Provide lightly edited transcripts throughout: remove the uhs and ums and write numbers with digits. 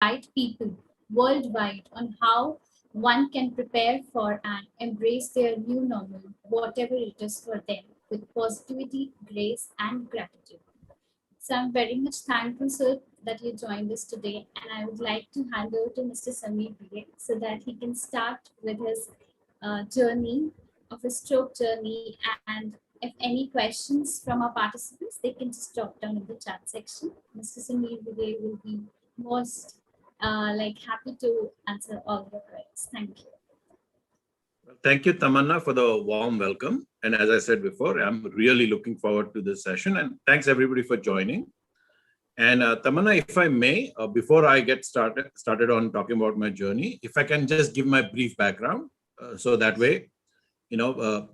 guide people worldwide on how one can prepare for and embrace their new normal, whatever it is for them, with positivity, grace, and gratitude. So I'm very much thankful, sir, that you joined us today, and I would like to hand over to Mr. Samir Bhide so that he can start with his journey of his stroke journey. And if any questions from our participants, they can just drop down in the chat section. Mr. Samir Bhide will be most happy to answer all your queries. Thank you. Thank you, Tamanna, for the warm welcome. And as I said before, I'm really looking forward to this session. And thanks everybody for joining. And Tamanna, if I may, before I get started on talking about my journey, if I can just give my brief background, so that way,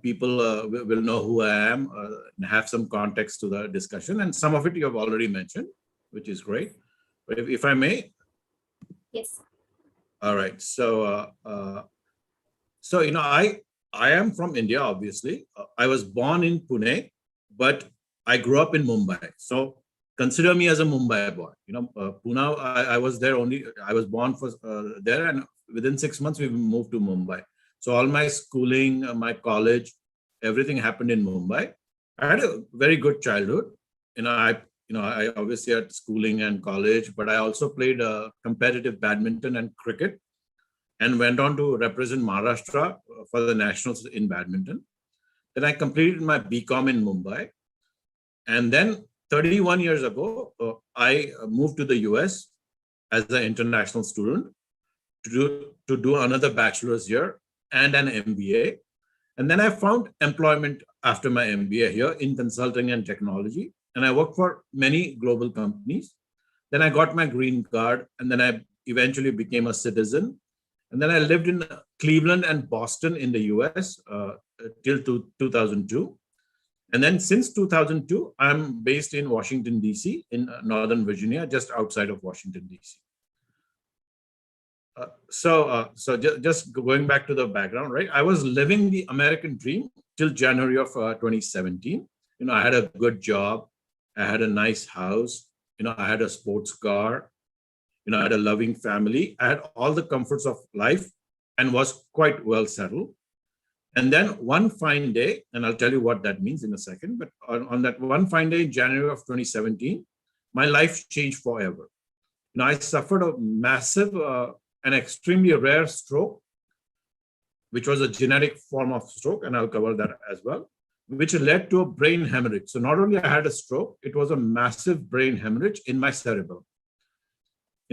people will know who I am and have some context to the discussion. And some of it you have already mentioned, which is great. But if I may. Yes. All right. So, I am from India, obviously. I was born in Pune, but I grew up in Mumbai. So consider me as a Mumbai boy. Pune, I was there I was born there, and within 6 months, we moved to Mumbai. So all my schooling, my college, everything happened in Mumbai. I had a very good childhood. I obviously had schooling and college, but I also played competitive badminton and cricket, and went on to represent Maharashtra for the nationals in badminton. Then I completed my BCom in Mumbai. And then 31 years ago, I moved to the US as an international student to do another bachelor's year and an MBA. And then I found employment after my MBA here in consulting and technology. And I worked for many global companies. Then I got my green card, and then I eventually became a citizen. And then I lived in Cleveland and Boston in the US till 2002. And then since 2002, I'm based in Washington, DC, in Northern Virginia, just outside of Washington, DC. So just going back to the background, right? I was living the American dream till January of 2017. I had a good job. I had a nice house. I had a sports car. I had a loving family. I had all the comforts of life and was quite well settled. And then one fine day, and I'll tell you what that means in a second, but on that one fine day in January of 2017, my life changed forever. I suffered a massive and extremely rare stroke, which was a genetic form of stroke, and I'll cover that as well, which led to a brain hemorrhage. So not only I had a stroke, it was a massive brain hemorrhage in my cerebellum.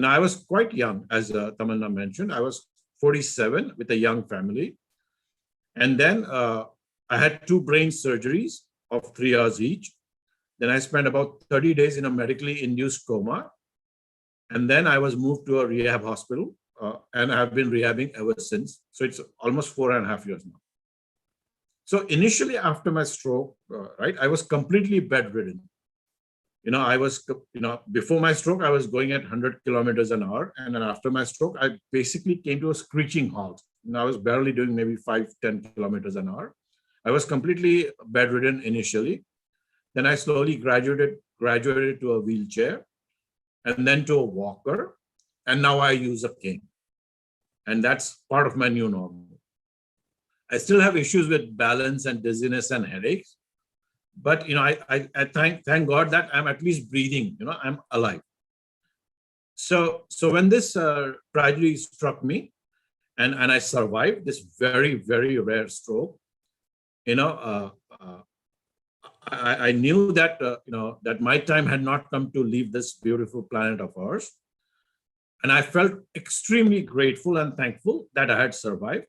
I was quite young, as Tamanna mentioned. I was 47 with a young family. And then I had 2 brain surgeries of 3 hours each. Then I spent about 30 days in a medically induced coma. And then I was moved to a rehab hospital, and I've been rehabbing ever since. So it's almost 4.5 years now. So initially after my stroke, I was completely bedridden. I was, before my stroke, I was going at 100 kilometers an hour. And then after my stroke, I basically came to a screeching halt. I was barely doing maybe 5-10 kilometers an hour. I was completely bedridden initially. Then I slowly graduated to a wheelchair, and then to a walker. And now I use a cane. And that's part of my new normal. I still have issues with balance and dizziness and headaches. But I thank God that I'm at least breathing. I'm alive. So when this tragedy struck me, and I survived this very, very rare stroke, I knew that that my time had not come to leave this beautiful planet of ours, and I felt extremely grateful and thankful that I had survived.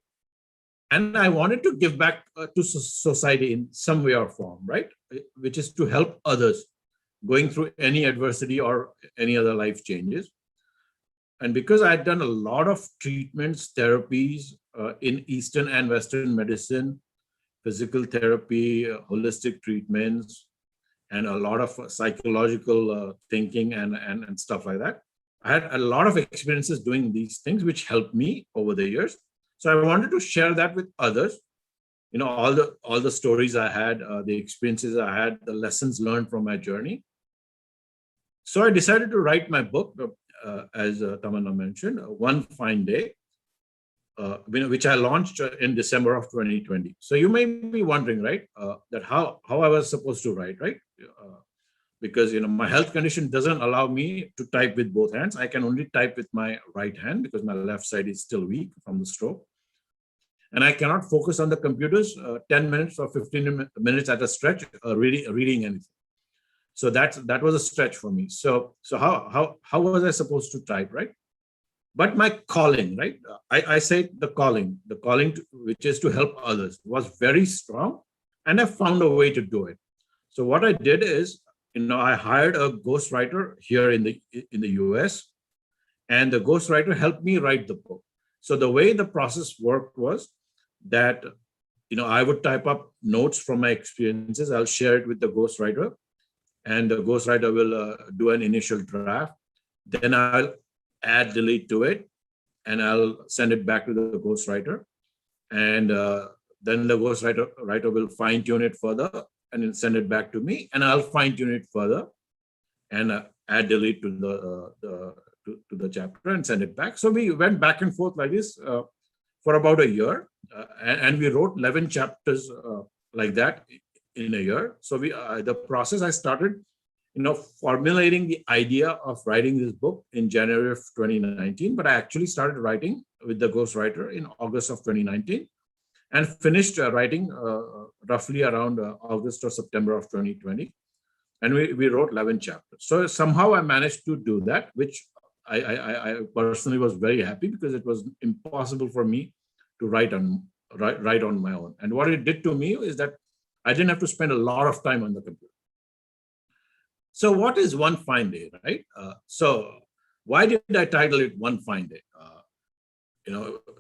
And I wanted to give back to society in some way or form, right? Which is to help others going through any adversity or any other life changes. And because I had done a lot of treatments, therapies in Eastern and Western medicine, physical therapy, holistic treatments, and a lot of psychological thinking and stuff like that, I had a lot of experiences doing these things, which helped me over the years. So I wanted to share that with others, all the stories I had, the experiences I had, the lessons learned from my journey. So I decided to write my book, as Tamanna mentioned, One Fine Day, which I launched in December of 2020. So you may be wondering, right, that how I was supposed to write, right? Because my health condition doesn't allow me to type with both hands. I can only type with my right hand because my left side is still weak from the stroke, and I cannot focus on the computers 10 minutes or 15 minutes at a stretch reading anything. So that was a stretch for me. So how was I supposed to type, right? But my calling, right? I say the calling which is to help others was very strong, and I found a way to do it. So what I did is, I hired a ghostwriter here in the US, and the ghostwriter helped me write the book. So the way the process worked was that, I would type up notes from my experiences. I'll share it with the ghostwriter, and the ghostwriter will do an initial draft. Then I'll add, delete to it, and I'll send it back to the ghostwriter. And then the ghostwriter will fine tune it further and then send it back to me, and I'll fine tune it further and add, delete to the chapter and send it back. So we went back and forth like this for about a year, and we wrote 11 chapters like that in a year. So the process I started, formulating the idea of writing this book in January of 2019, but I actually started writing with the ghostwriter in August of 2019 and finished writing roughly around August or September of 2020. And we wrote 11 chapters. So somehow I managed to do that, which I personally was very happy, because it was impossible for me to write on my own. And what it did to me is that I didn't have to spend a lot of time on the computer. So what is One Fine Day, right? So why did I title it One Fine Day?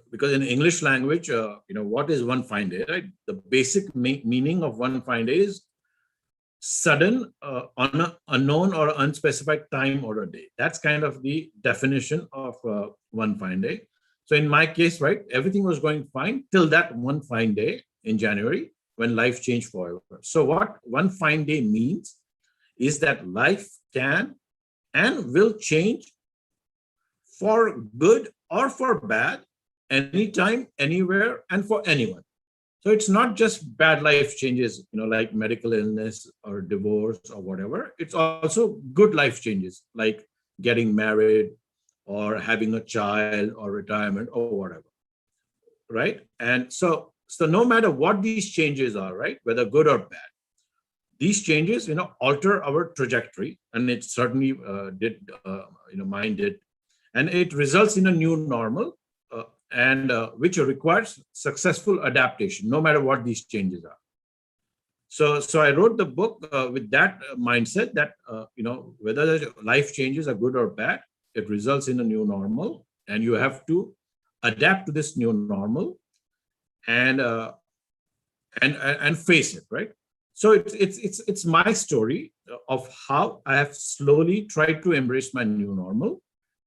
Because in English language, what is one fine day, right? The basic meaning of one fine day is sudden, unknown or unspecified time or a day. That's kind of the definition of one fine day. So in my case, right, everything was going fine till that one fine day in January when life changed forever. So what one fine day means is that life can and will change for good or for bad, anytime, anywhere, and for anyone. So it's not just bad life changes, like medical illness or divorce or whatever. It's also good life changes, like getting married or having a child or retirement or whatever, right? And so no matter what these changes are, right, whether good or bad, these changes, alter our trajectory, and it certainly did, mine did, and it results in a new normal, and which requires successful adaptation, no matter what these changes are. So I wrote the book with that mindset that, whether life changes are good or bad, it results in a new normal, and you have to adapt to this new normal and face it, right? So it's my story of how I have slowly tried to embrace my new normal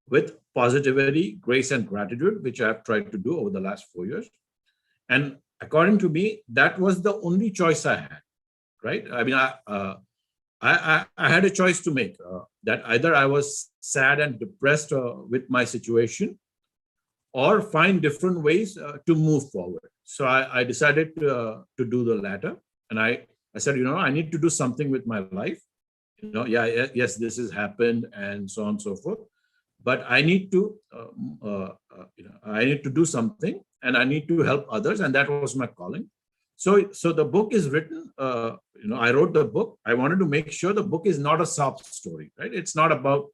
with positivity, grace, and gratitude, which I have tried to do over the last 4 years. And according to me, that was the only choice I had, right? I mean, I had a choice to make, that either I was sad and depressed with my situation, or find different ways to move forward. So I decided to do the latter. And I said, I need to do something with my life. Yes, this has happened and so on and so forth. But I need to, I need to do something, and I need to help others, and that was my calling. So the book is written. I wrote the book. I wanted to make sure the book is not a sob story, right? It's not about,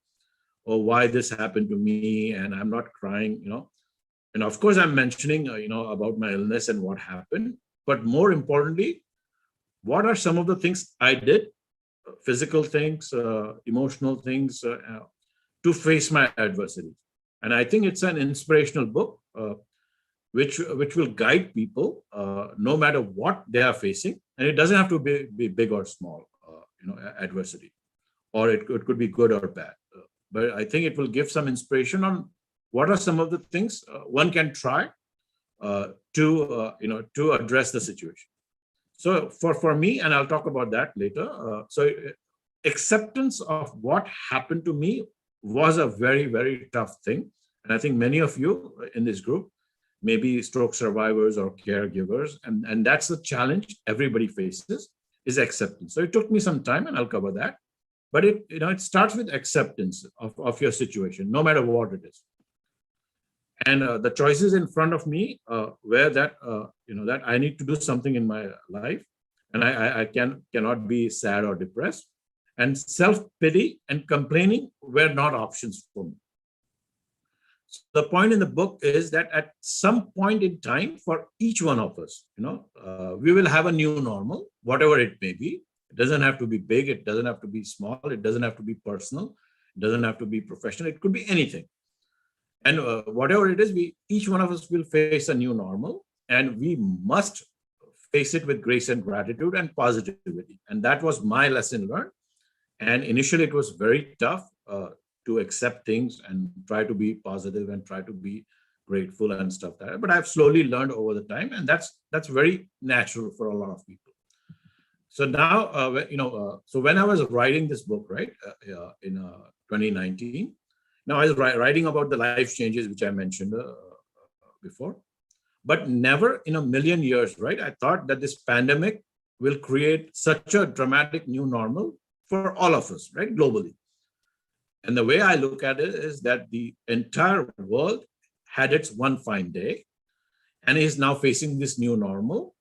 oh, why this happened to me, and I'm not crying, And of course, I'm mentioning, about my illness and what happened. But more importantly, what are some of the things I did, physical things, emotional things, to face my adversity. And I think it's an inspirational book, which will guide people no matter what they are facing. And it doesn't have to be big or small, adversity, or it could be good or bad. But I think it will give some inspiration on what are some of the things one can try to address the situation. So for me, and I'll talk about that later. So acceptance of what happened to me was a very, very tough thing. And I think many of you in this group may be stroke survivors or caregivers. And that's the challenge everybody faces, is acceptance. So it took me some time, and I'll cover that. But it starts with acceptance of your situation, no matter what it is. And the choices in front of me were that that I need to do something in my life, and I cannot be sad or depressed. And self-pity and complaining were not options for me. So the point in the book is that at some point in time, for each one of us, we will have a new normal, whatever it may be. It doesn't have to be big. It doesn't have to be small. It doesn't have to be personal. It doesn't have to be professional. It could be anything. And whatever it is, each one of us will face a new normal, and we must face it with grace and gratitude and positivity. And that was my lesson learned. And initially, it was very tough to accept things and try to be positive and try to be grateful and stuff like that. But I've slowly learned over the time, and that's very natural for a lot of people. So now, so when I was writing this book, right, in 2019, now I was writing about the life changes which I mentioned before, but never in a million years, right? I thought that this pandemic will create such a dramatic new normal for all of us, right, globally. And the way I look at it is that the entire world had its one fine day and is now facing this new normal.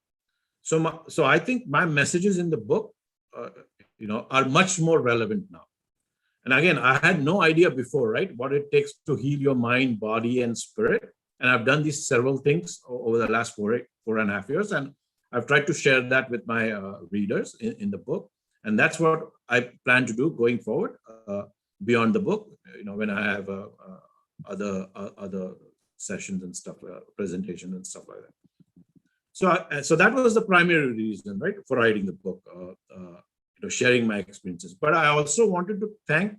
So I think my messages in the book, are much more relevant now. And again, I had no idea before, right, what it takes to heal your mind, body, and spirit. And I've done these several things over the last 4.5 years. And I've tried to share that with my readers in the book. And that's what I plan to do going forward beyond the book, when I have other sessions and stuff, presentations and stuff like that. So that was the primary reason, right, for writing the book, sharing my experiences. But I also wanted to thank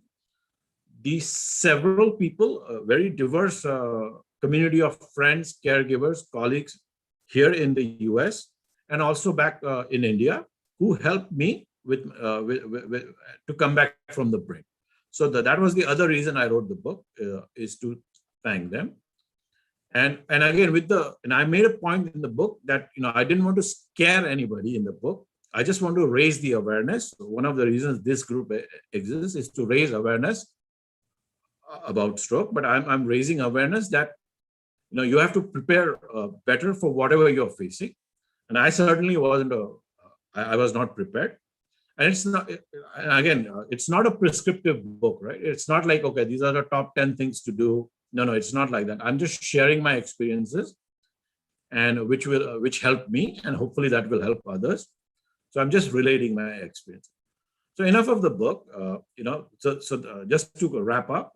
these several people, a very diverse community of friends, caregivers, colleagues here in the US and also back in India, who helped me with to come back from the brink. So that was the other reason I wrote the book, is to thank them. And again, and I made a point in the book that I didn't want to scare anybody in the book. I just want to raise the awareness. One of the reasons this group exists is to raise awareness about stroke. But I'm raising awareness that you have to prepare better for whatever you're facing. And I certainly wasn't. I was not prepared. And it's not. Again, it's not a prescriptive book, right? It's not like, okay, these are the top 10 things to do. No, it's not like that. I'm just sharing my experiences, and which helped me, and hopefully that will help others. So I'm just relating my experience. So enough of the book. So just to wrap up,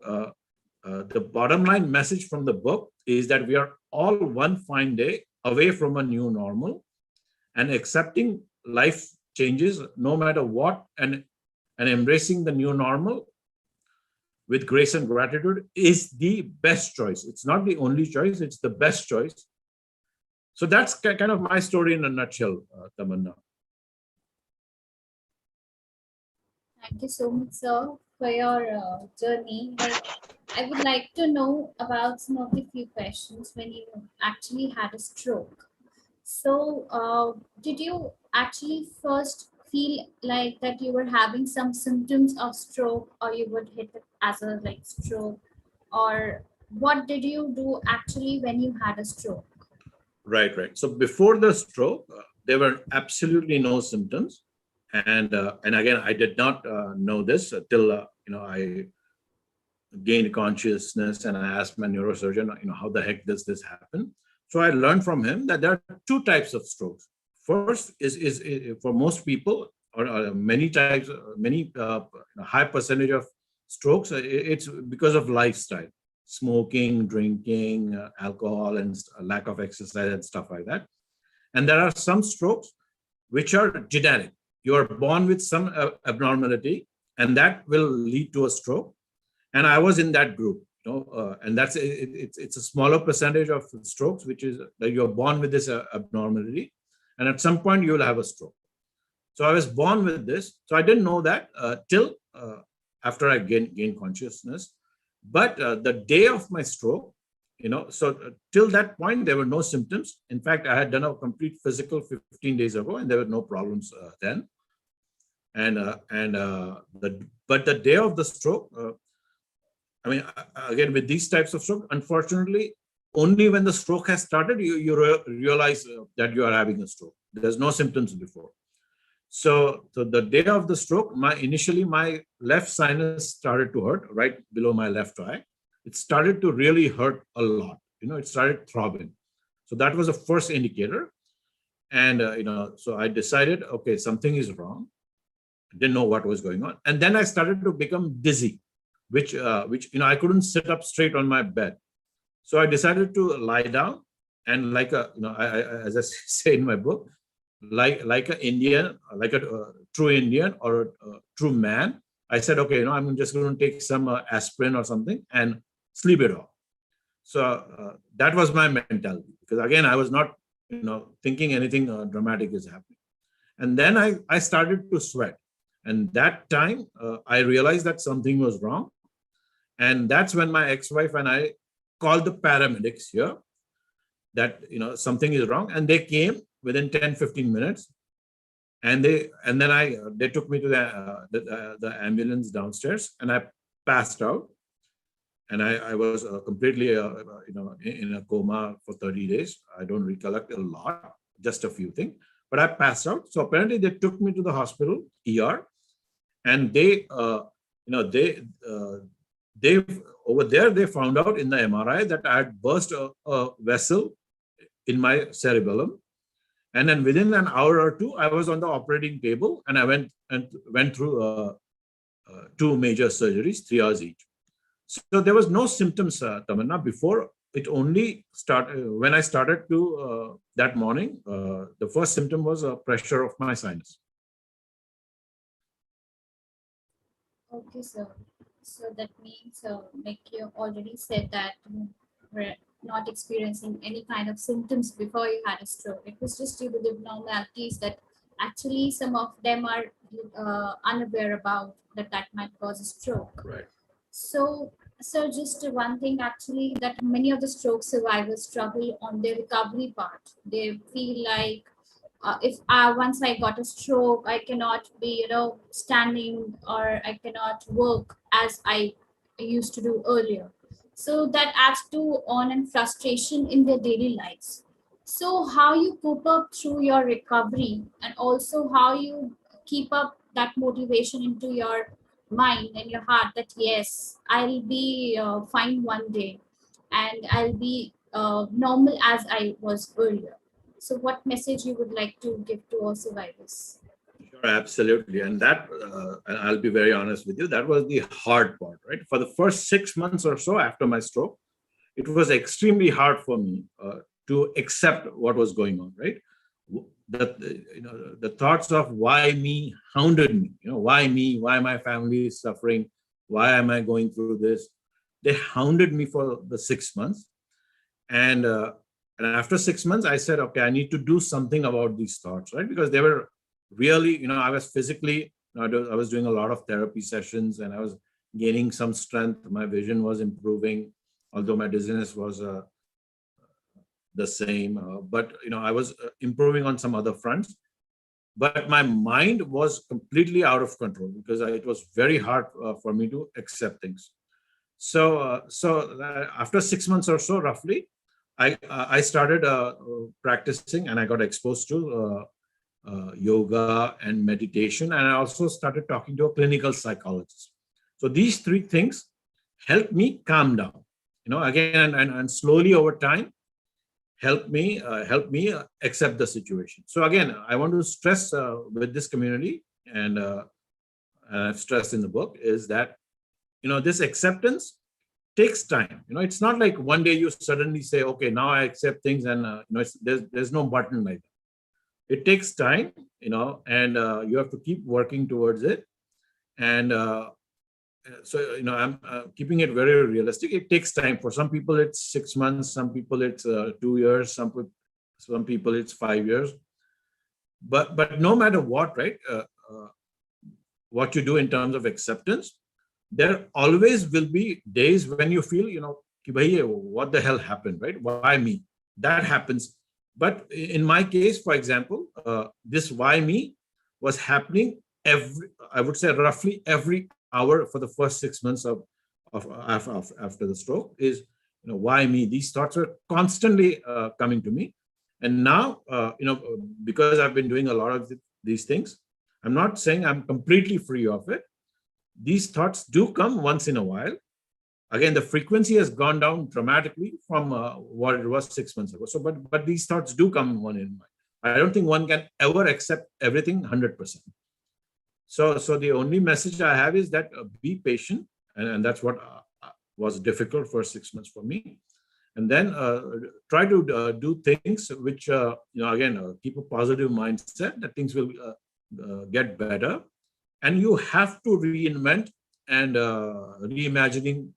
the bottom line message from the book is that we are all one fine day away from a new normal, and accepting life changes no matter what, and embracing the new normal with grace and gratitude is the best choice. It's not the only choice, it's the best choice. So that's kind of my story in a nutshell, Tamanna. Thank you so much, sir, for your journey. I would like to know about some of the few questions when you actually had a stroke. So, did you actually first feel like that you were having some symptoms of stroke, or you would hit it as a stroke, or what did you do actually when you had a stroke? Right. So before the stroke, there were absolutely no symptoms, and again, I did not know this until I gained consciousness, and I asked my neurosurgeon, how the heck does this happen? So I learned from him that there are two types of strokes. First is for most people, or many types, many high percentage of strokes, it's because of lifestyle, smoking, drinking, alcohol, and lack of exercise and stuff like that. And there are some strokes which are genetic. You are born with some abnormality, and that will lead to a stroke. And I was in that group, and it's a smaller percentage of strokes, which is that you're born with this abnormality, and at some point you will have a stroke. So I was born with this. So I didn't know that till after I gained consciousness. But the day of my stroke, till that point, there were no symptoms. In fact, I had done a complete physical 15 days ago, and there were no problems then. But the day of the stroke, I mean, again, with these types of stroke, unfortunately, only when the stroke has started, you realize that you are having a stroke. There's no symptoms before. So the day of the stroke, initially my left sinus started to hurt right below my left eye. It started to really hurt a lot. It started throbbing. So that was the first indicator. And so I decided, okay, something is wrong. I didn't know what was going on. And then I started to become dizzy, which I couldn't sit up straight on my bed. So I decided to lie down, and like as I say in my book, like an Indian, like a true Indian or a true man, I said, okay, I'm just going to take some aspirin or something and sleep it off. So that was my mentality, because again, I was not, thinking anything dramatic is happening. And then I started to sweat. And that time I realized that something was wrong. And that's when my ex-wife and I called the paramedics here, that something is wrong, and they came within 10-15 minutes, and they took me to the ambulance downstairs, and I passed out, and I was completely in a coma for 30 days. I don't recollect a lot, just a few things, but I passed out. So apparently they took me to the hospital ER, and they over there, they found out in the MRI that I had burst a vessel in my cerebellum. And then within an hour or two, I was on the operating table, and I went through 2 major surgeries, 3 hours each. So there was no symptoms, Tamanna, before. It only started when I started to that morning. The first symptom was a pressure of my sinus. Okay, sir. So that means, like you already said, that you were not experiencing any kind of symptoms before you had a stroke. It was just due to the abnormalities that actually some of them are unaware about, that might cause a stroke. Right. So, just one thing actually, that many of the stroke survivors struggle on their recovery part. They feel like, if once I got a stroke, I cannot be, standing, or I cannot work as I used to do earlier. So that adds to on and frustration in their daily lives. So how you cope up through your recovery, and also how you keep up that motivation into your mind and your heart, that yes, I'll be fine one day, and I'll be normal as I was earlier. So what message you would like to give to all survivors? Sure, absolutely. And I'll be very honest with you, that was the hard part, right? For the first 6 months or so after my stroke, it was extremely hard for me to accept what was going on, right? That the thoughts of why me hounded me. Why me? Why my family is suffering? Why am I going through this? They hounded me for the 6 months, and and after 6 months, I said, okay, I need to do something about these thoughts, right? Because they were really, I was physically, I was doing a lot of therapy sessions, and I was gaining some strength. My vision was improving, although my dizziness was the same. But I was improving on some other fronts. But my mind was completely out of control, because it was very hard for me to accept things. So after 6 months or so, roughly, I started practicing, and I got exposed to yoga and meditation, and I also started talking to a clinical psychologist. So these 3 things helped me calm down. Again, and slowly over time, help me accept the situation. So again, I want to stress with this community, and I've stressed in the book, is that this acceptance takes time. It's not like one day you suddenly say, okay, now I accept things, and there's no button like that. It takes time, and you have to keep working towards it. And so I'm keeping it very realistic. It takes time. For some people it's 6 months, some people it's 2 years, some people it's 5 years. But no matter what, right, what you do in terms of acceptance, there always will be days when you feel, ki bhai, what the hell happened, right? Why me? That happens. But in my case, for example, this why me was happening I would say roughly every hour for the first 6 months after the stroke is, why me? These thoughts were constantly coming to me. And now, because I've been doing a lot of these things, I'm not saying I'm completely free of it. These thoughts do come once in a while. Again, the frequency has gone down dramatically from what it was 6 months ago. So, but these thoughts do come one in mind. I don't think one can ever accept everything 100%. So the only message I have is that be patient, and that's what was difficult for 6 months for me. And then try to do things which, again, keep a positive mindset that things will get better. And you have to reinvent and reimagining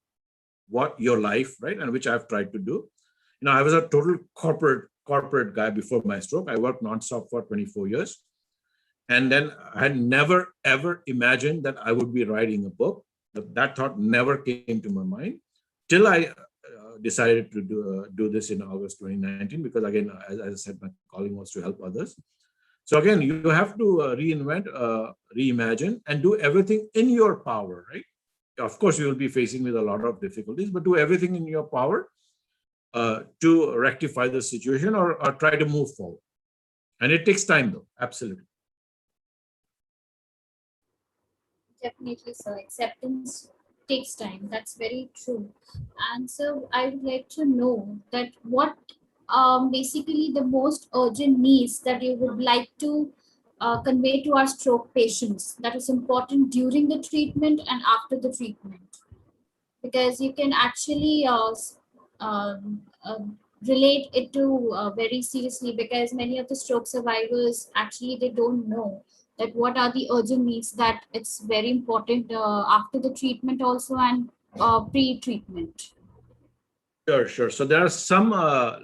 what your life, right? And which I've tried to do. I was a total corporate guy before my stroke. I worked nonstop for 24 years. And then I had never, ever imagined that I would be writing a book. That thought never came to my mind till I decided to do this in August 2019, because again, as I said, my calling was to help others. So again, you have to reinvent, reimagine, and do everything in your power, right? Of course, you will be facing with a lot of difficulties, but do everything in your power to rectify the situation or try to move forward. And it takes time, though, absolutely. Definitely, sir. Acceptance takes time. That's very true. And so I would like to know that what basically the most urgent needs that you would like to convey to our stroke patients that is important during the treatment and after the treatment, because you can actually relate it to very seriously, because many of the stroke survivors actually they don't know that what are the urgent needs, that it's very important after the treatment also, and pre-treatment. Sure. So there are some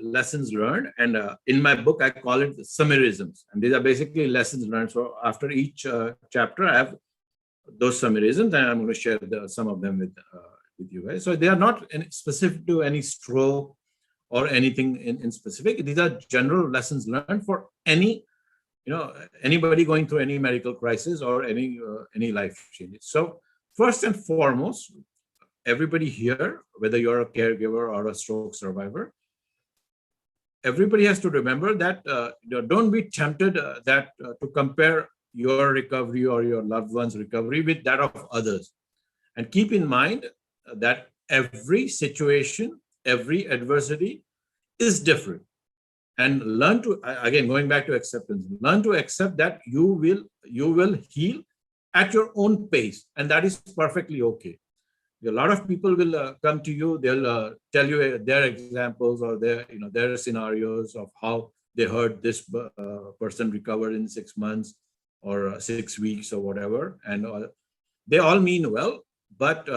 lessons learned, and in my book I call it summarisms, and these are basically lessons learned. So after each chapter, I have those summarisms, and I'm going to share some of them with you guys. So they are not specific to any stroke or anything in specific. These are general lessons learned for anybody going through any medical crisis or any life changes. So first and foremost, everybody here, whether you're a caregiver or a stroke survivor, everybody has to remember that don't be tempted to compare your recovery or your loved one's recovery with that of others. And keep in mind that every situation, every adversity is different. And learn to, again, going back to acceptance, learn to accept that you will heal at your own pace, and that is perfectly okay. A lot of people will come to you, they'll tell you their examples or their scenarios of how they heard this person recovered in 6 months or 6 weeks or whatever, and they all mean well, but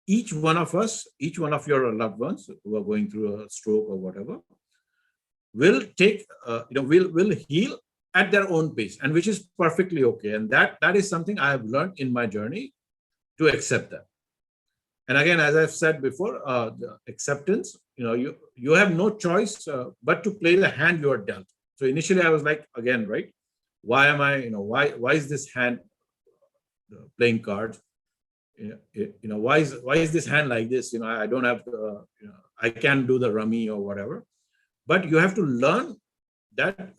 each one of us, each one of your loved ones who are going through a stroke or whatever, will take, will heal at their own pace, and which is perfectly okay. And that is something I have learned in my journey, to accept that. And again, as I've said before, the acceptance, you have no choice but to play the hand you are dealt. So initially I was like, again, right, why am I, why is this hand playing cards? Why is this hand like this? I don't have, I can't do the rummy or whatever. But you have to learn that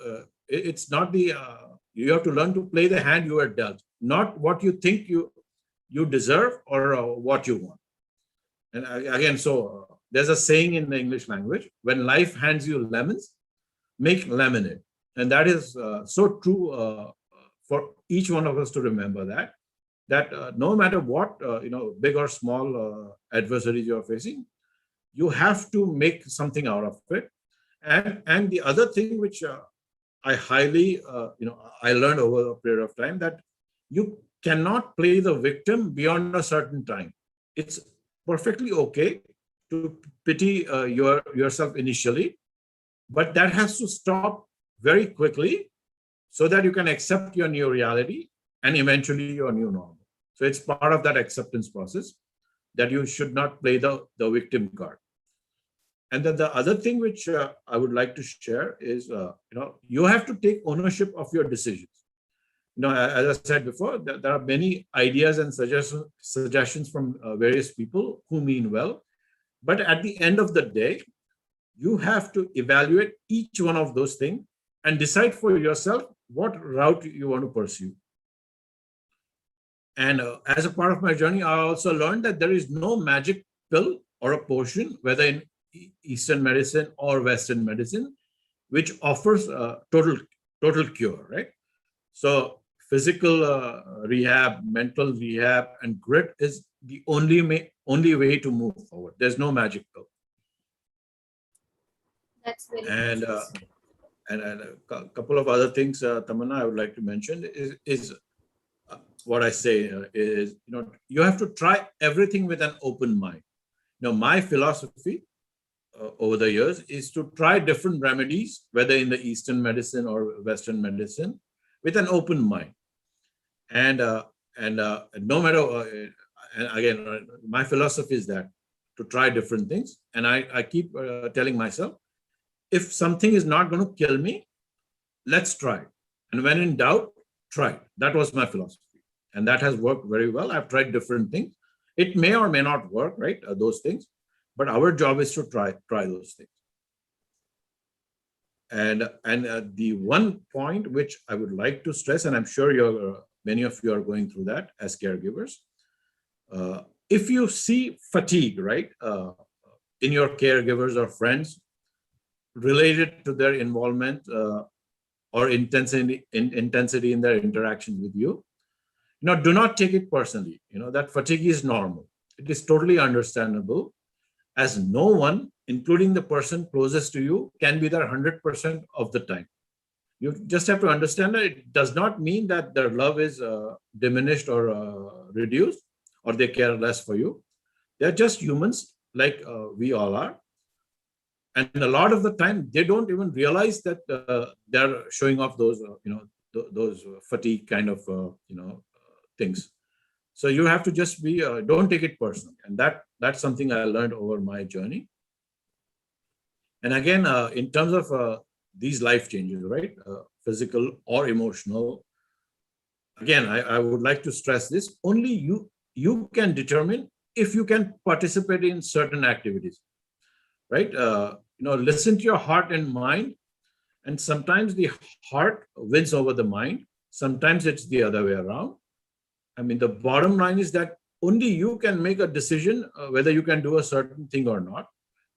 it's not you have to learn to play the hand you are dealt, not what you think you deserve or what you want. And again, so there's a saying in the English language: when life hands you lemons, make lemonade. And that is so true for each one of us to remember that no matter what, big or small adversities you're facing, you have to make something out of it. And the other thing which I highly, I learned over a period of time, that you cannot play the victim beyond a certain time. It's perfectly okay to pity yourself initially, but that has to stop very quickly so that you can accept your new reality and eventually your new normal. So it's part of that acceptance process. that you should not play the victim card. And then the other thing which I would like to share is, you have to take ownership of your decisions. As I said before, there are many ideas and suggestions from various people who mean well. But at the end of the day, you have to evaluate each one of those things and decide for yourself what route you want to pursue. And as a part of my journey, I also learned that there is no magic pill or a potion, whether in Eastern medicine or Western medicine, which offers a total cure, right? So physical rehab, mental rehab, and grit is the only way to move forward. There's no magic pill. That's very And interesting. and a couple of other things, Tamanna, I would like to mention is what I say is, you have to try everything with an open mind. My philosophy over the years is to try different remedies, whether in the Eastern medicine or Western medicine, with an open mind. And no matter, and again, my philosophy is that to try different things. And I keep telling myself, if something is not going to kill me, let's try it. And when in doubt, try it. That was my philosophy. And that has worked very well. I've tried different things. It may or may not work, right? Those things. But our job is to try those things. And the one point which I would like to stress, and I'm sure many of you are going through that as caregivers, if you see fatigue, right, in your caregivers or friends related to their involvement or intensity in their interaction with you, do not take it personally. That fatigue is normal. It is totally understandable, as no one, including the person closest to you, can be there 100% of the time. You just have to understand that it does not mean that their love is diminished or reduced, or they care less for you. They're just humans like we all are. And a lot of the time, they don't even realize that they're showing off those, those fatigue kind of, things. So you have to just be, don't take it personally. And that's something I learned over my journey. And again, in terms of these life changes, right? Physical or emotional. Again, I would like to stress this. Only you can determine if you can participate in certain activities, right? Listen to your heart and mind. And sometimes the heart wins over the mind. Sometimes it's the other way around. I mean, the bottom line is that only you can make a decision whether you can do a certain thing or not.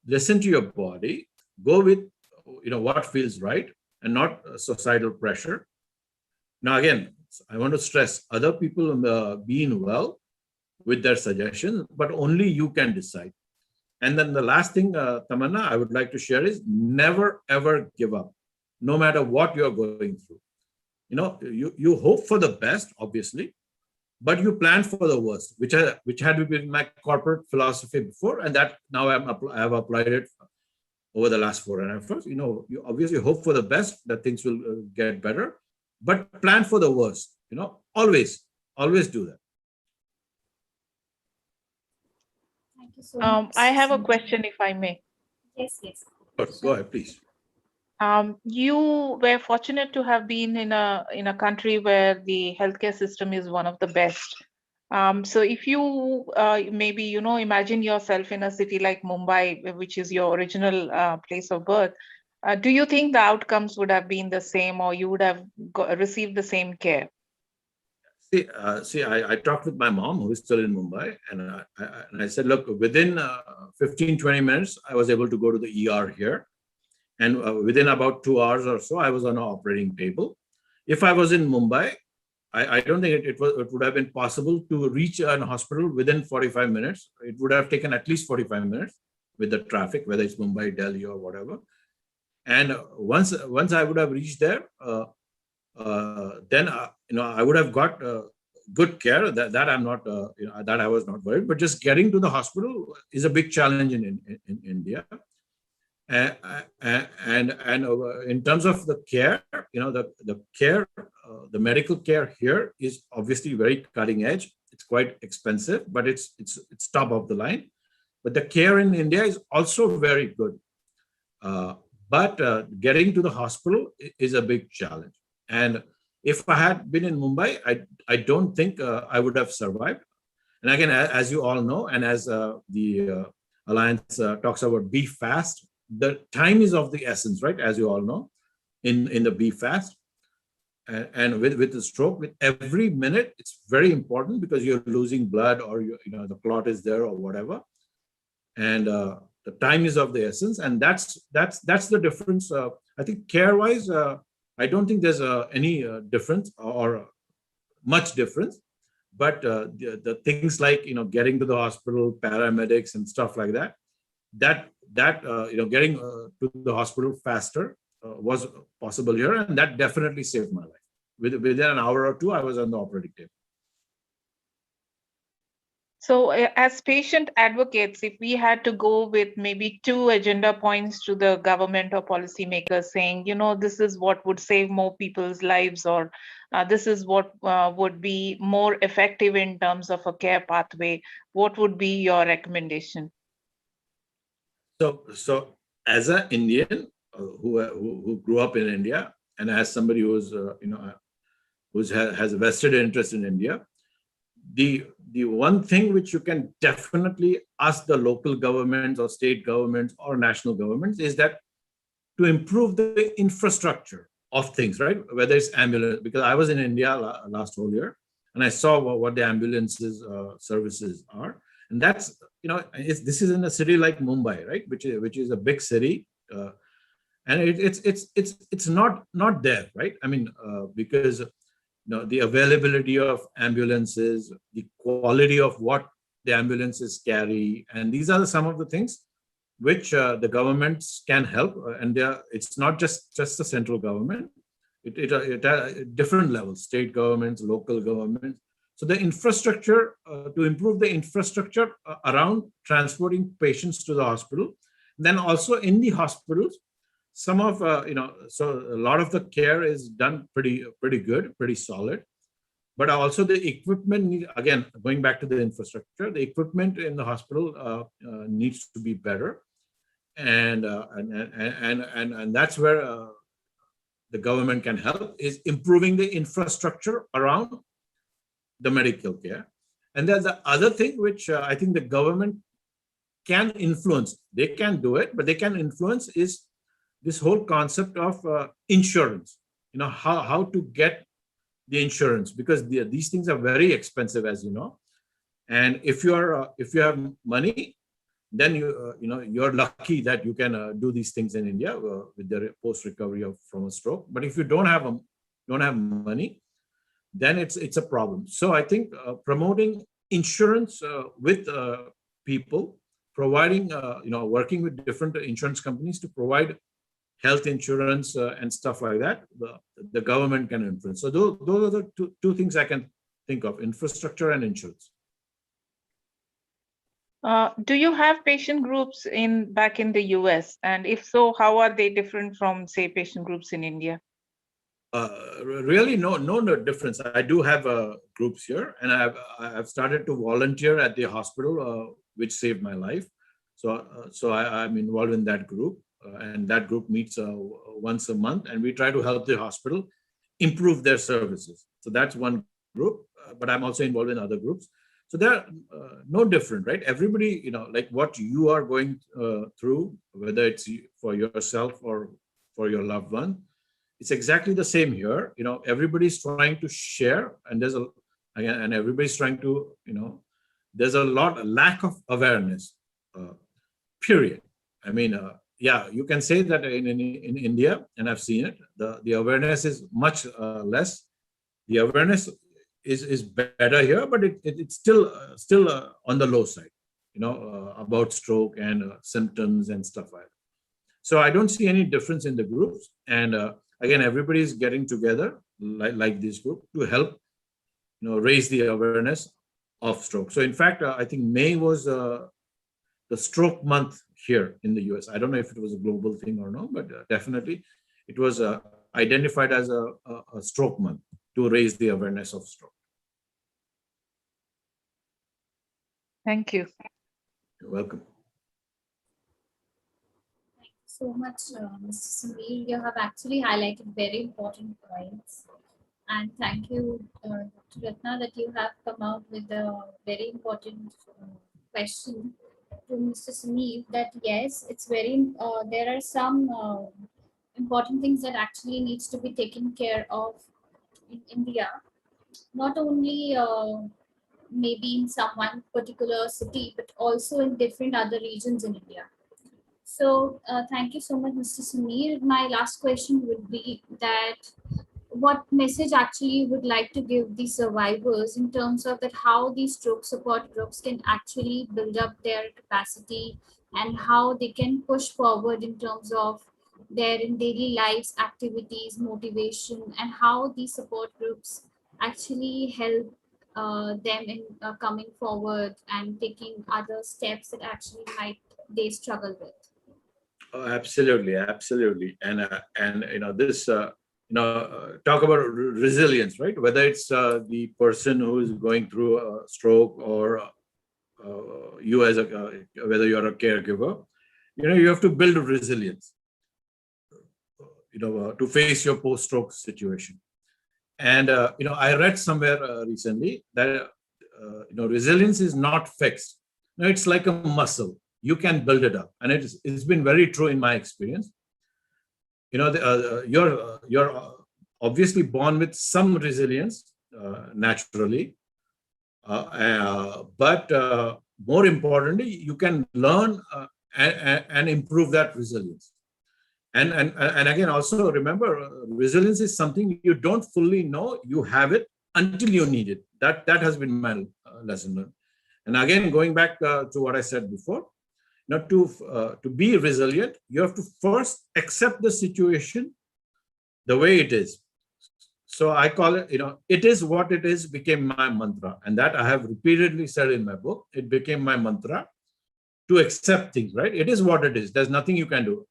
Listen to your body, go with what feels right, and not societal pressure. Now, again, I want to stress other people being well with their suggestions, but only you can decide. And then the last thing, Tamanna, I would like to share is never, ever give up, no matter what you're going through. You hope for the best, obviously, but you plan for the worst, which had been my corporate philosophy before, and that now I have applied it over the last 4.5 years. You obviously hope for the best, that things will get better, but plan for the worst. Always do that. Thank you so much. I have a question, if I may. Yes, yes. Go ahead, please. You were fortunate to have been in a country where the healthcare system is one of the best. So if you maybe imagine yourself in a city like Mumbai, which is your original place of birth, do you think the outcomes would have been the same, or you would have received the same care? See, I talked with my mom, who is still in Mumbai, and I said, look, within 15, 20 minutes, I was able to go to the ER here. And within about 2 hours or so, I was on an operating table. If I was in Mumbai, I don't think it would have been possible to reach a hospital within 45 minutes. It would have taken at least 45 minutes with the traffic, whether it's Mumbai, Delhi, or whatever. And once I would have reached there, then I would have got good care. That I'm not, that I was not worried. But just getting to the hospital is a big challenge in India. And in terms of the care, the care, the medical care here is obviously very cutting edge. it's quite expensive, but it's top of the line. But the care in India is also very good. But getting to the hospital is a big challenge. And if I had been in Mumbai, I don't think I would have survived. And again, as you all know, and as the Alliance talks about be fast, the time is of the essence, right? As you all know, in the be fast. And with the stroke, with every minute, it's very important because you're losing blood or the clot is there or whatever. And the time is of the essence, and that's the difference. I think care-wise, I don't think there's any difference or much difference. But the things like getting to the hospital, paramedics and stuff like that, getting to the hospital faster was possible here, and that definitely saved my life. Within an hour or two, I was on the operating table. So as patient advocates, if we had to go with maybe 2 agenda points to the government or policymakers saying, this is what would save more people's lives, or this is what would be more effective in terms of a care pathway, what would be your recommendation? So as an Indian who grew up in India, and as somebody who's has a vested interest in India, the one thing which you can definitely ask the local governments or state governments or national governments is that to improve the infrastructure of things, right? Whether it's ambulance, because I was in India last whole year, and I saw what the ambulances services are, and that's this is in a city like Mumbai, right? Which is a big city, and it's not there, right? I mean, because the availability of ambulances, the quality of what the ambulances carry, and these are some of the things which the governments can help. And it's not just the central government; it at different levels, state governments, local governments. So the infrastructure to improve the infrastructure around transporting patients to the hospital, then also in the hospitals. Some of so a lot of the care is done pretty good, pretty solid, but also the equipment again, going back to the infrastructure, the equipment in the hospital needs to be better, and that's where the government can help, is improving the infrastructure around the medical care. And there's the other thing which I think the government can influence. They can do it, but they can influence is this whole concept of insurance, how to get the insurance, because these things are very expensive, as you know. And if you have money, then you're lucky that you can do these things in India with the post recovery from a stroke. But if you don't have money, then it's a problem. So I think promoting insurance with people, providing working with different insurance companies to provide health insurance and stuff like that, the government can influence. So those are the two things I can think of: infrastructure and insurance. Do you have patient groups back in the US? And if so, how are they different from, say, patient groups in India? Really, no difference. I do have groups here, and I've started to volunteer at the hospital, which saved my life. So I'm involved in that group. And that group meets once a month, and we try to help the hospital improve their services. So that's one group, but I'm also involved in other groups. So they're no different, right? Everybody, like what you are going through, whether it's for yourself or for your loved one, it's exactly the same here. Everybody's trying to share, and and everybody's trying to, there's a lack of awareness, period. I mean, yeah, you can say that in India, and I've seen it, the awareness is much less. The awareness is better here, but it's still on the low side, about stroke and symptoms and stuff like that. So I don't see any difference in the groups. And again, everybody's getting together like this group to help, raise the awareness of stroke. So in fact, I think May was the stroke month here in the US. I don't know if it was a global thing or no, but definitely it was identified as a stroke month to raise the awareness of stroke. Thank you. You're welcome. Thank you so much, Mr. Sameer. You have actually highlighted very important points. And thank you, Dr. Ratna, that you have come out with a very important question to Mr. Sameer. That yes, it's very. There are some important things that actually needs to be taken care of in India. Not only maybe in some one particular city, but also in different other regions in India. So thank you so much, Mr. Sameer. My last question would be that what message actually you would like to give the survivors in terms of that how these stroke support groups can actually build up their capacity and how they can push forward in terms of their in daily lives activities motivation and how these support groups actually help them in coming forward and taking other steps that actually might they struggle with. Oh, absolutely, absolutely, and this talk about resilience, right? Whether it's the person who is going through a stroke or you as a whether you're a caregiver, you have to build resilience, to face your post-stroke situation. And I read somewhere recently that resilience is not fixed. No, it's like a muscle. You can build it up, and it's been very true in my experience. You're obviously born with some resilience naturally, but more importantly, you can learn and improve that resilience. And again, also remember, resilience is something you don't fully know you have it until you need it. That has been my lesson learned. And again, going back to what I said before, to be resilient, you have to first accept the situation the way it is. So I call it, it is what it is became my mantra. And that I have repeatedly said in my book. It became my mantra to accept things, right? It is what it is. There's nothing you can do.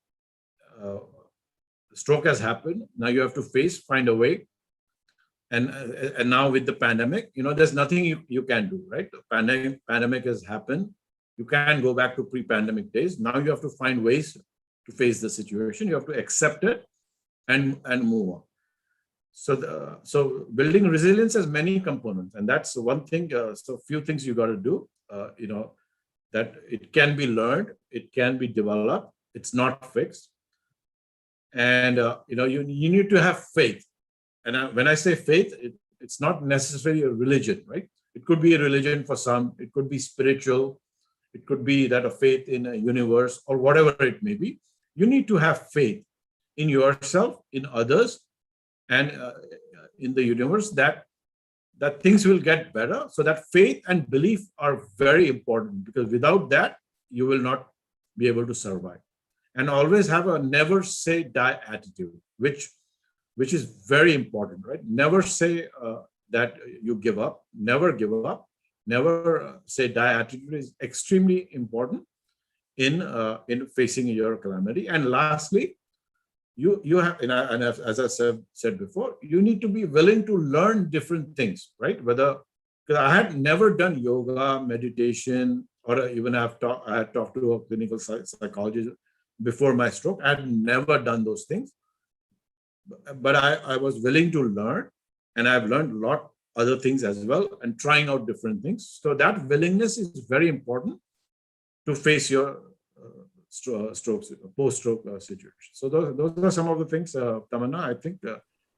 Stroke has happened. Now you have to find a way. And now with the pandemic, there's nothing you can do, right? The pandemic has happened. You can't go back to pre-pandemic days. Now you have to find ways to face the situation. You have to accept it and move on. So building resilience has many components, and that's one thing. So few things you got to do. That it can be learned, it can be developed. It's not fixed, and you need to have faith. And when I say faith, it's not necessarily a religion, right? It could be a religion for some. It could be spiritual. It could be that a faith in a universe or whatever it may be. You need to have faith in yourself, in others, and in the universe that things will get better. So that faith and belief are very important, because without that, you will not be able to survive. And always have a never say die attitude, which is very important, right? Never say that you give up. Never give up. Never say die attitude is extremely important in facing your calamity. And lastly, you have, and as I said before, you need to be willing to learn different things, right? Because I had never done yoga, meditation, or even I had talked to a clinical psychologist before my stroke. I had never done those things, but I was willing to learn, and I've learned a lot other things as well, and trying out different things. So that willingness is very important to face your strokes, post-stroke situation. So those are some of the things, Tamanna, I think,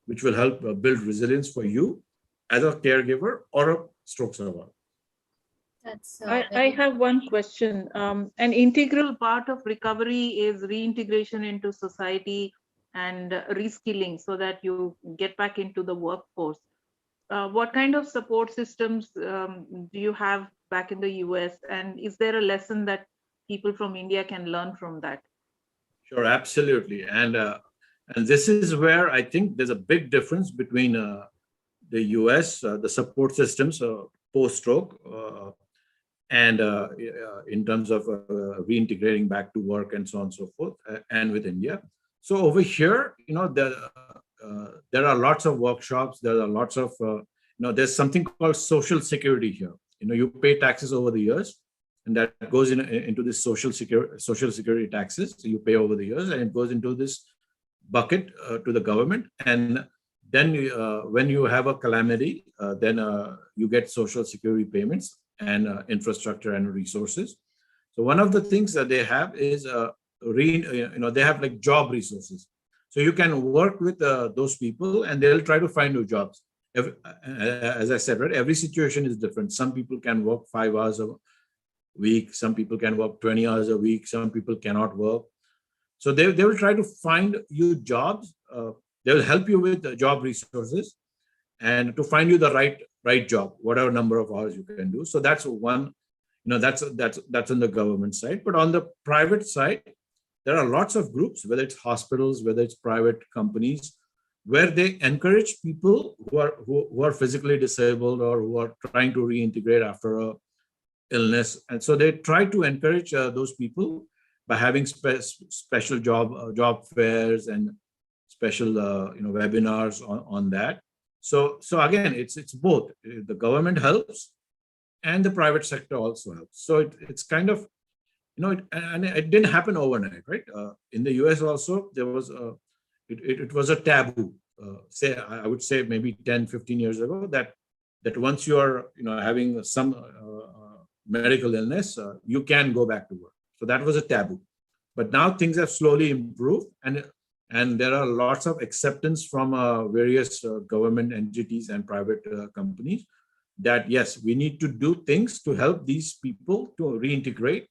which will help build resilience for you as a caregiver or a stroke survivor. That's I have one question. An integral part of recovery is reintegration into society and reskilling so that you get back into the workforce. What kind of support systems do you have back in the US? And is there a lesson that people from India can learn from that? Sure, absolutely. And this is where I think there's a big difference between the US, the support systems post-stroke, and in terms of reintegrating back to work and so on and so forth, and with India. So over here, there are lots of workshops. There are lots of, there's something called social security here. You pay taxes over the years, and that goes into this social security taxes you pay over the years, and it goes into this bucket to the government. And then when you have a calamity, then you get social security payments and infrastructure and resources. So one of the things that they have is they have like job resources. So you can work with those people, and they'll try to find you jobs. As I said, right, every situation is different. Some people can work 5 hours a week. Some people can work 20 hours a week. Some people cannot work. So they will try to find you jobs. They will help you with job resources and to find you the right job, whatever number of hours you can do. So that's one, that's on the government side. But on the private side, there are lots of groups, whether it's hospitals, whether it's private companies, where they encourage people who are physically disabled or who are trying to reintegrate after a illness. And so they try to encourage those people by having special job fairs and special webinars on that. So again, it's both. The government helps, and the private sector also helps. So it's kind of, and it didn't happen overnight, right? In the US also, there was it was a taboo. Say I would say maybe 10, 15 years ago, that once you are having some medical illness, you can go back to work. So that was a taboo. But now things have slowly improved, and there are lots of acceptance from various government entities and private companies that yes, we need to do things to help these people to reintegrate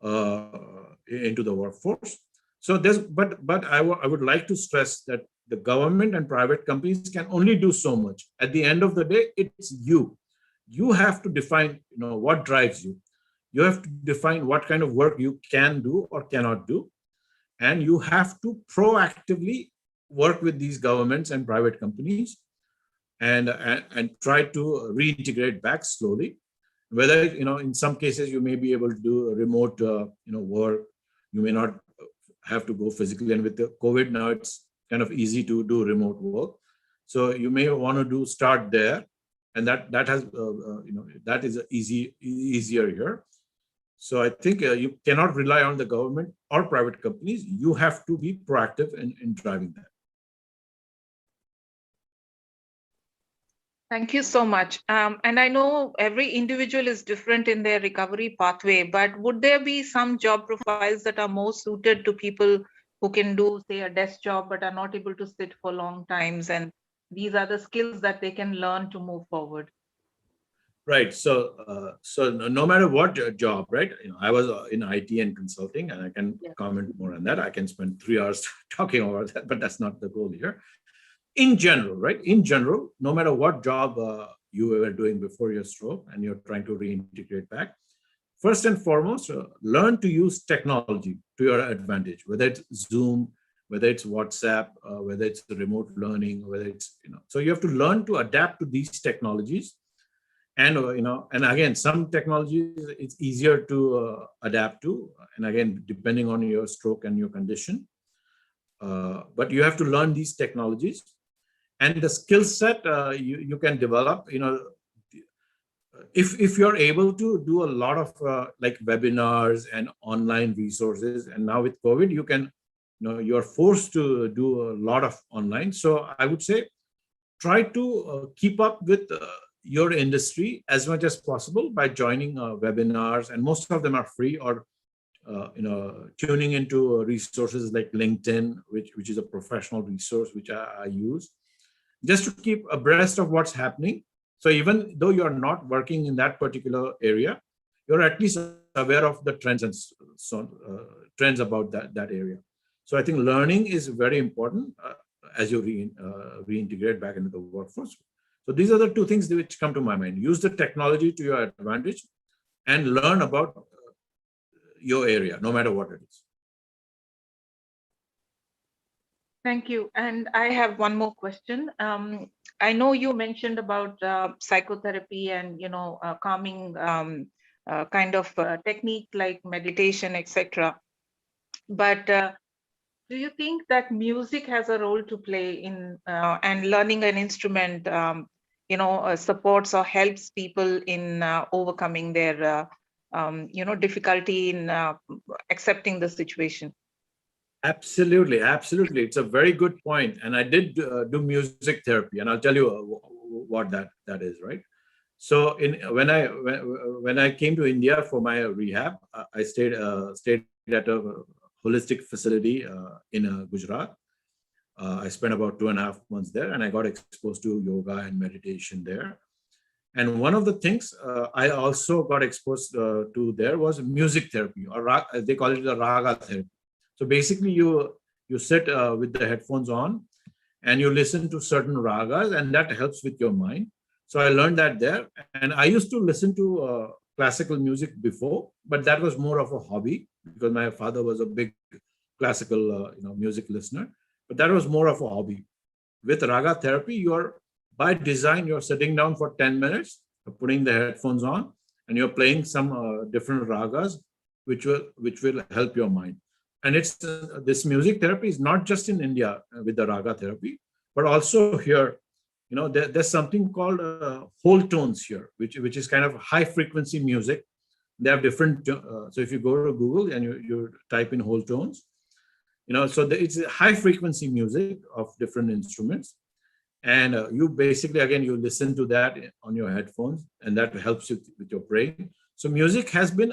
into the workforce. So but I would like to stress that the government and private companies can only do so much. At the end of the day, it's you. You have to define what drives you. You have to define what kind of work you can do or cannot do, and you have to proactively work with these governments and private companies and try to reintegrate back slowly. Whether in some cases you may be able to do remote work, you may not have to go physically, and with the COVID now it's kind of easy to do remote work. So you may want to start there, and that has that is easier here. So I think you cannot rely on the government or private companies. You have to be proactive in driving that. Thank you so much. And I know every individual is different in their recovery pathway, but would there be some job profiles that are more suited to people who can do, say, a desk job, but are not able to sit for long times? And these are the skills that they can learn to move forward. Right. So no matter what job, right? I was in IT and consulting, and I can comment more on that. I can spend 3 hours talking about that, but that's not the goal here. In general, right? In general, no matter what job you were doing before your stroke and you're trying to reintegrate back, first and foremost, learn to use technology to your advantage, whether it's Zoom, whether it's WhatsApp, whether it's the remote learning, whether it's, so you have to learn to adapt to these technologies. And, and again, some technologies it's easier to adapt to. And again, depending on your stroke and your condition. But you have to learn these technologies. And the skill set you can develop, if you're able to do a lot of like webinars and online resources, and now with COVID, you can, you're forced to do a lot of online. So I would say, try to keep up with your industry as much as possible by joining webinars, and most of them are free, or tuning into resources like LinkedIn, which is a professional resource which I use, just to keep abreast of what's happening. So even though you're not working in that particular area, you're at least aware of the trends and trends about that area. So I think learning is very important as you reintegrate back into the workforce. So these are the two things which come to my mind. Use the technology to your advantage and learn about your area, no matter what it is. Thank you. And I have one more question. I know you mentioned about psychotherapy and, calming kind of technique like meditation, etc. But do you think that music has a role to play in and learning an instrument, supports or helps people in overcoming their difficulty in accepting the situation. Absolutely, absolutely. It's a very good point. And I did do music therapy, and I'll tell you what that is, right? So when I came to India for my rehab, I stayed at a holistic facility in Gujarat. I spent about 2.5 months there, and I got exposed to yoga and meditation there. And one of the things I also got exposed to there was music therapy, or they call it the raga therapy. So basically, you sit with the headphones on, and you listen to certain ragas, and that helps with your mind. So I learned that there, and I used to listen to classical music before, but that was more of a hobby because my father was a big classical music listener. But that was more of a hobby. With raga therapy, you're by design you're sitting down for 10 minutes, you're putting the headphones on, and you're playing some different ragas, which will help your mind. And it's this music therapy is not just in India with the raga therapy, but also here. There's something called whole tones here, which is kind of high frequency music. They have different. So if you go to Google and you type in whole tones, it's high frequency music of different instruments, and you basically again you listen to that on your headphones, and that helps you with your brain. So music has been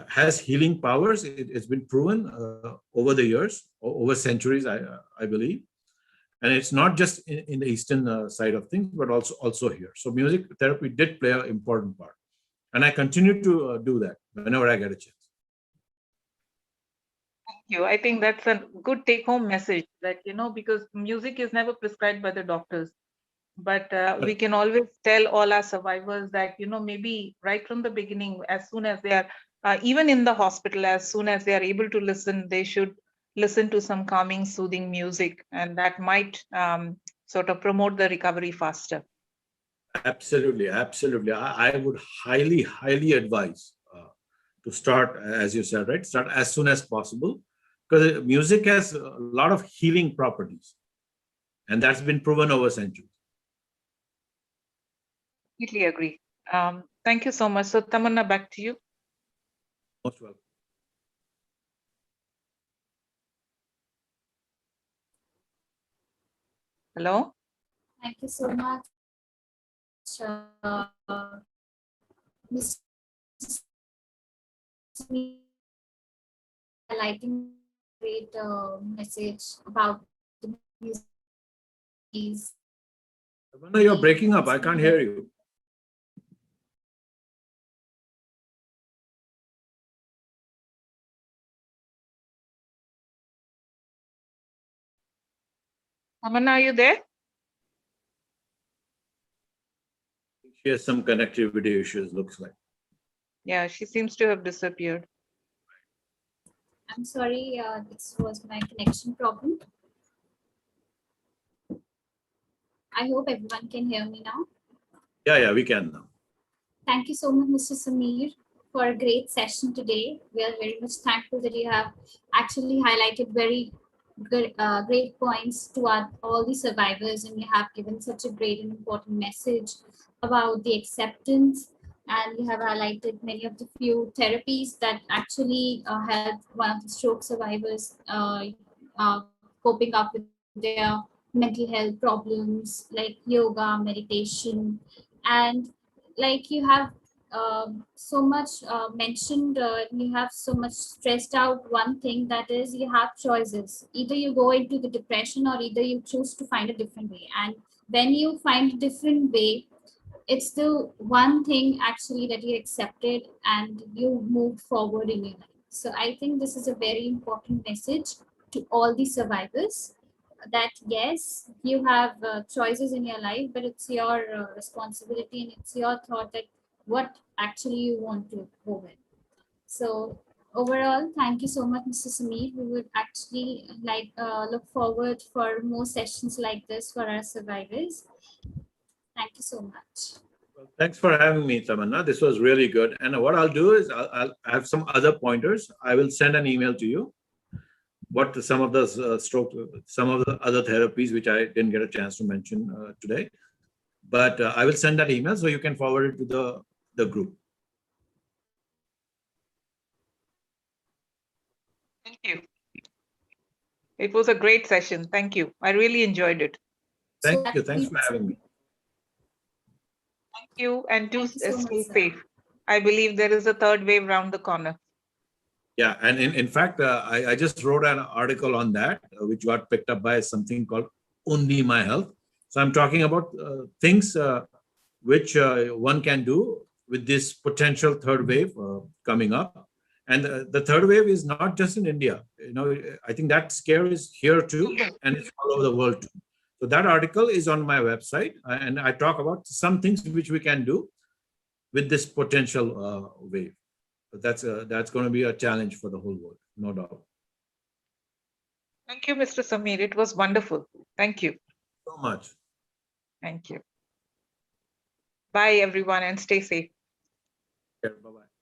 has healing powers. It's been proven over the years, over centuries, I believe. And it's not just in the eastern side of things, but also here. So music therapy did play an important part, and I continue to do that whenever I get a chance. I think that's a good take-home message that, because music is never prescribed by the doctors, but we can always tell all our survivors that, maybe right from the beginning, as soon as they are, even in the hospital, as soon as they are able to listen, they should listen to some calming, soothing music, and that might sort of promote the recovery faster. Absolutely, absolutely. I would highly, highly advise to start, as you said, right? Start as soon as possible, because music has a lot of healing properties, and that's been proven over centuries. Completely agree. Thank you so much. So Tamanna, back to you. Most welcome. Hello. Thank you so much, Mr. Smith, highlighting great message about the music. Tamanna, you're breaking up. I can't hear you. Tamanna, are you there? She has some connectivity issues, looks like. Yeah, she seems to have disappeared. I'm sorry, this was my connection problem. I hope everyone can hear me now. Yeah, we can now. Thank you so much, Mr. Samir, for a great session today. We are very much thankful that you have actually highlighted very good, great points to all the survivors, and you have given such a great and important message about the acceptance. And you have highlighted many of the few therapies that actually help one of the stroke survivors coping up with their mental health problems, like yoga, meditation, and like you have so much mentioned, you have so much stressed out one thing, that is you have choices. Either you go into the depression or either you choose to find a different way. And when you find a different way, it's the one thing actually that you accepted and you moved forward in your life. So I think this is a very important message to all the survivors, that yes, you have choices in your life, but it's your responsibility and it's your thought that what actually you want to go with. So overall, thank you so much, Mr. Sameer. We would actually look forward for more sessions like this for our survivors. Thank you so much. Well, thanks for having me, Tamanna. This was really good. And what I'll do is I'll have some other pointers. I will send an email to you. What some of the some of the other therapies which I didn't get a chance to mention today, but I will send that email so you can forward it to the group. you. It was a great session. Thank you. I really enjoyed it. Thank you. Thanks for having me. Thank you, and do Thank you so much, stay sir. safe. I believe there is a third wave round the corner. Yeah, and in fact, I just wrote an article on that, which got picked up by something called Only My Health. So I'm talking about things which one can do with this potential third wave coming up. And the third wave is not just in India. I think that scare is here too, and it's all over the world too. So that article is on my website, and I talk about some things which we can do with this potential wave. But that's going to be a challenge for the whole world, no doubt. Thank you, Mr. Samir. It was wonderful. Thank you. So much. Thank you. Bye, everyone, and stay safe. Bye bye.